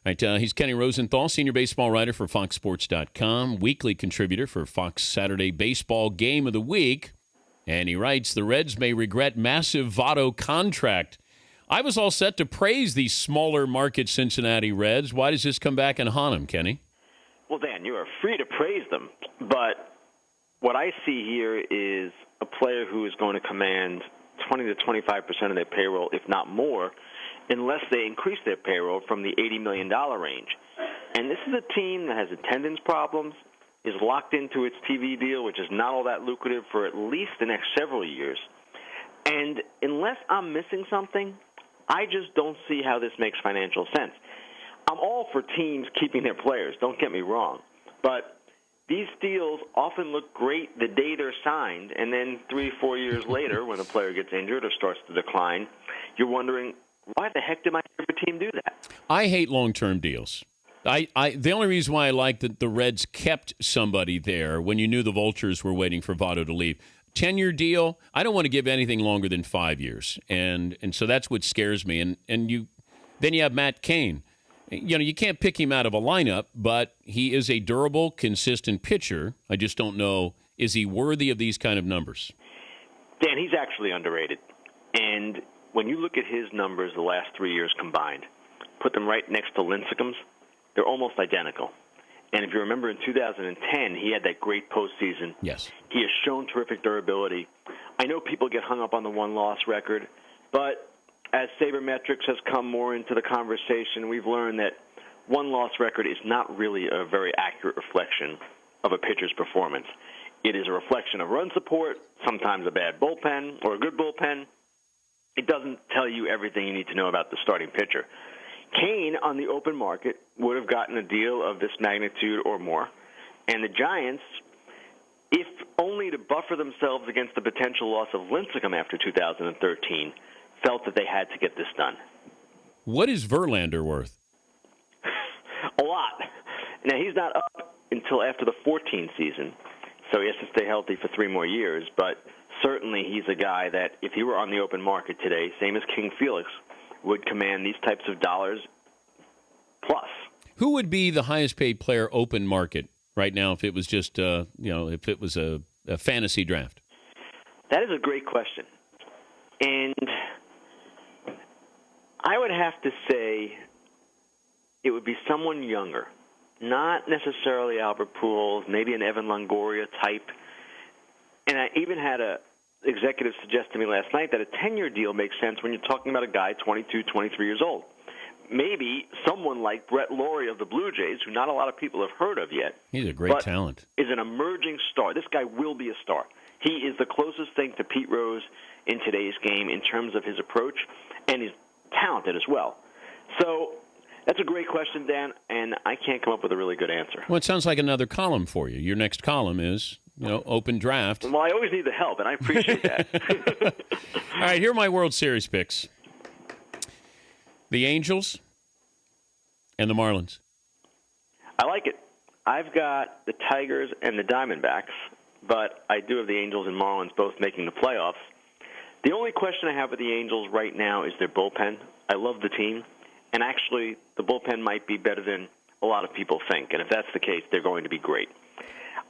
Right, he's Kenny Rosenthal, senior baseball writer for FoxSports.com, weekly contributor for Fox Saturday Baseball Game of the Week. And he writes, the Reds may regret massive Votto contract. I was all set to praise these smaller market Cincinnati Reds. Why does this come back and haunt him, Kenny? Well, Dan, you are free to praise them. But what I see here is a player who is going to command 20 to 25% of their payroll, if not more, unless they increase their payroll from the $80 million range. And this is a team that has attendance problems, is locked into its TV deal, which is not all that lucrative for at least the next several years. And unless I'm missing something, I just don't see how this makes financial sense. I'm all for teams keeping their players, don't get me wrong. But these deals often look great the day they're signed, and then 3 or 4 years later, when the player gets injured or starts to decline, you're wondering, why the heck did my favorite team do that? I hate long-term deals. The only reason why I like that the Reds kept somebody there when you knew the Vultures were waiting for Votto to leave. 10-year deal, I don't want to give anything longer than 5 years. And so that's what scares me. And then you have Matt Cain. You know, you can't pick him out of a lineup, but he is a durable, consistent pitcher. I just don't know, is he worthy of these kind of numbers? Dan, he's actually underrated. And when you look at his numbers the last 3 years combined, put them right next to Lincecum's, they're almost identical. And if you remember in 2010, he had that great postseason. Yes. He has shown terrific durability. I know people get hung up on the one-loss record, but as sabermetrics has come more into the conversation, we've learned that one-loss record is not really a very accurate reflection of a pitcher's performance. It is a reflection of run support, sometimes a bad bullpen or a good bullpen. It doesn't tell you everything you need to know about the starting pitcher. Cain, on the open market, would have gotten a deal of this magnitude or more. And the Giants, if only to buffer themselves against the potential loss of Lincecum after 2013, felt that they had to get this done. What is Verlander worth? A lot. Now, he's not up until after the 14 season, so he has to stay healthy for 3 more years. But certainly he's a guy that, if he were on the open market today, same as King Felix, would command these types of dollars plus. Who would be the highest paid player open market right now if it was just, if it was a fantasy draft? That is a great question. And I would have to say it would be someone younger, not necessarily Albert Pujols, maybe an Evan Longoria type. And I even had a executive suggest to me last night that a 10-year deal makes sense when you're talking about a guy 22, 23 years old. Maybe someone like Brett Laurie of the Blue Jays, who not a lot of people have heard of yet. He's a great talent. Is an emerging star. This guy will be a star. He is the closest thing to Pete Rose in today's game in terms of his approach, and he's talented as well. So that's a great question, Dan, and I can't come up with a really good answer. Well, it sounds like another column for you. Your next column is, open draft. Well, I always need the help, and I appreciate that. All right, here are my World Series picks. The Angels and the Marlins. I like it. I've got the Tigers and the Diamondbacks, but I do have the Angels and Marlins both making the playoffs. The only question I have with the Angels right now is their bullpen. I love the team, and actually the bullpen might be better than a lot of people think, and if that's the case, they're going to be great.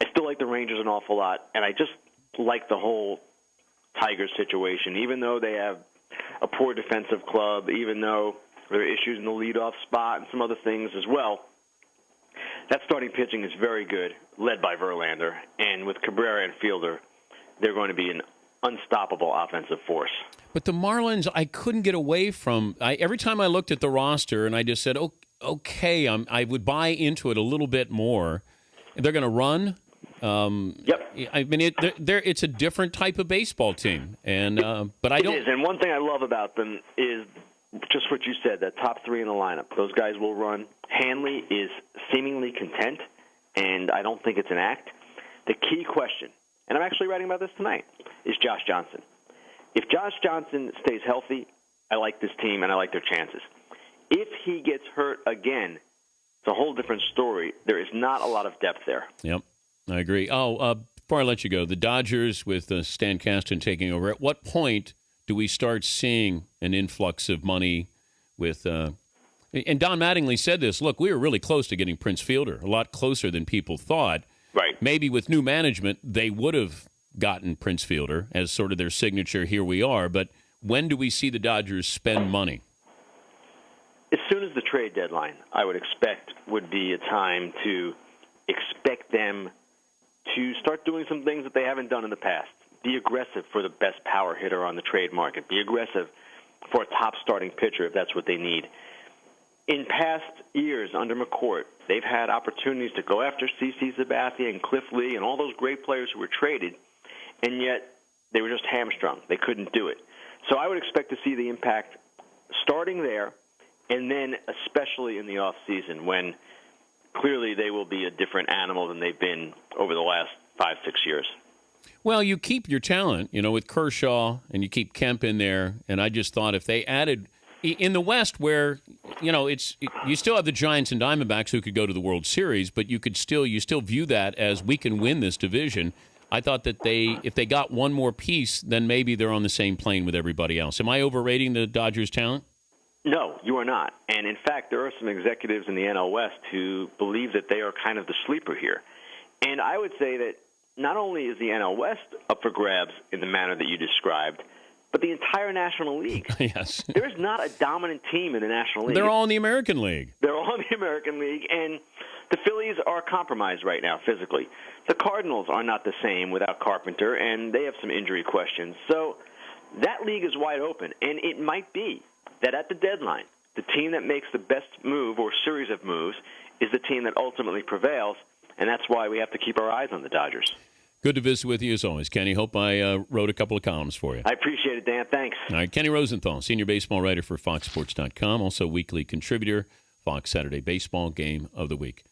I still like the Rangers an awful lot, and I just like the whole Tigers situation, even though they have a poor defensive club, even though there are issues in the leadoff spot and some other things as well. That starting pitching is very good, led by Verlander, and with Cabrera and Fielder, they're going to be an unstoppable offensive force. But the Marlins, I couldn't get away from. Every time I looked at the roster, and I just said, okay, I would buy into it a little bit more. They're going to run. Yep. I mean, it's a different type of baseball team, and but I don't. It is, and one thing I love about them is just what you said, that top 3 in the lineup. Those guys will run. Hanley is seemingly content, and I don't think it's an act. The key question, and I'm actually writing about this tonight, is Josh Johnson. If Josh Johnson stays healthy, I like this team and I like their chances. If he gets hurt again, it's a whole different story. There is not a lot of depth there. Yep, I agree. Before I let you go, the Dodgers with Stan Kasten taking over, at what point do we start seeing an influx of money with And Don Mattingly said this, look, we were really close to getting Prince Fielder, a lot closer than people thought. Right. Maybe with new management, they would have gotten Prince Fielder as sort of their signature, here we are. But when do we see the Dodgers spend money? As soon as the trade deadline, I would expect, would be a time to expect them to start doing some things that they haven't done in the past. Be aggressive for the best power hitter on the trade market. Be aggressive for a top starting pitcher if that's what they need. In past years under McCourt, they've had opportunities to go after CeCe Sabathia and Cliff Lee and all those great players who were traded, and yet they were just hamstrung. They couldn't do it. So I would expect to see the impact starting there, and then especially in the offseason when clearly they will be a different animal than they've been over the last 5-6 years. Well, you keep your talent, with Kershaw, and you keep Kemp in there, and I just thought if they added – in the West where, you still have the Giants and Diamondbacks who could go to the World Series, but you still view that as we can win this division. I thought that if they got one more piece, then maybe they're on the same plane with everybody else. Am I overrating the Dodgers' talent? No, you are not. And, in fact, there are some executives in the NL West who believe that they are kind of the sleeper here. And I would say that not only is the NL West up for grabs in the manner that you described, but the entire National League. Yes. There is not a dominant team in the National League. They're all in the American League. They're all in the American League, and the Phillies are compromised right now physically. The Cardinals are not the same without Carpenter, and they have some injury questions. So that league is wide open, and it might be that at the deadline, the team that makes the best move or series of moves is the team that ultimately prevails, and that's why we have to keep our eyes on the Dodgers. Good to visit with you as always, Kenny. Hope I wrote a couple of columns for you. I appreciate it, Dan. Thanks. All right, Kenny Rosenthal, senior baseball writer for FoxSports.com, also weekly contributor, Fox Saturday Baseball Game of the Week.